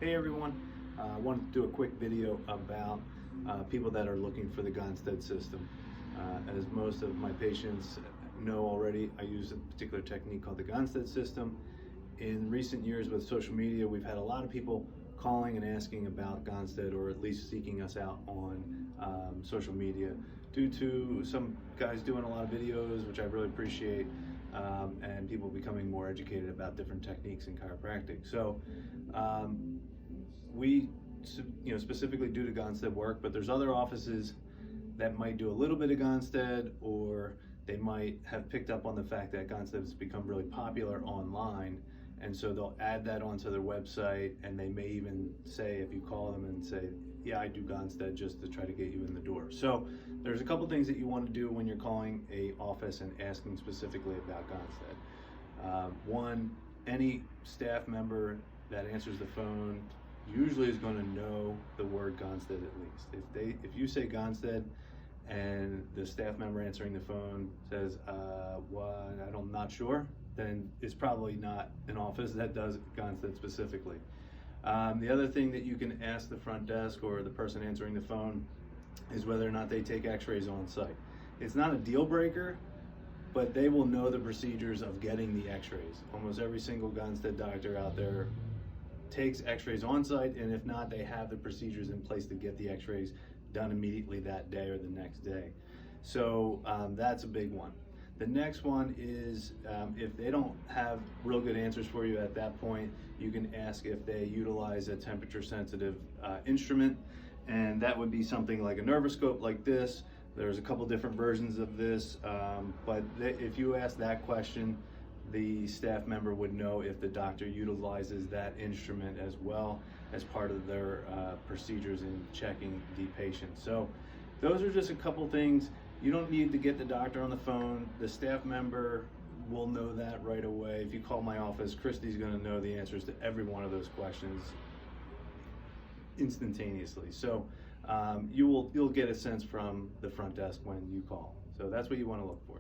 Hey everyone, I wanted to do a quick video about people that are looking for the Gonstead system. As most of my patients know already, I use a particular technique called the Gonstead system. In recent years with social media, we've had a lot of people calling and asking about Gonstead, or at least seeking us out on social media, due to some guys doing a lot of videos, which I really appreciate, and people becoming more educated about different techniques in chiropractic. So we specifically do the Gonstead work, but there's other offices that might do a little bit of Gonstead, or they might have picked up on the fact that Gonstead has become really popular online, and so they'll add that onto their website, and they may even say, if you call them and say, yeah, I do Gonstead, just to try to get you in the door. So there's a couple things that you want to do when you're calling a office and asking specifically about Gonstead. One, any staff member that answers the phone usually is going to know the word Gonstead at least. If you say Gonstead and the staff member answering the phone says, well, I'm not sure, then it's probably not an office that does Gonstead specifically. The other thing that you can ask the front desk or the person answering the phone is whether or not they take x-rays on site. It's not a deal breaker, but they will know the procedures of getting the x-rays. Almost every single Gonstead doctor out there takes x-rays on site, and if not, they have the procedures in place to get the x-rays done immediately that day or the next day. So that's a big one. The next one is if they don't have real good answers for you at that point, you can ask if they utilize a temperature sensitive instrument, and that would be something like a nervoscope like this. There's a couple different versions of this, but if you ask that question, the staff member would know if the doctor utilizes that instrument as well as part of their procedures in checking the patient. So those are just a couple things. You don't need to get the doctor on the phone. The staff member will know that right away. If you call my office, Christy's going to know the answers to every one of those questions instantaneously. So you'll get a sense from the front desk when you call. So that's what you want to look for.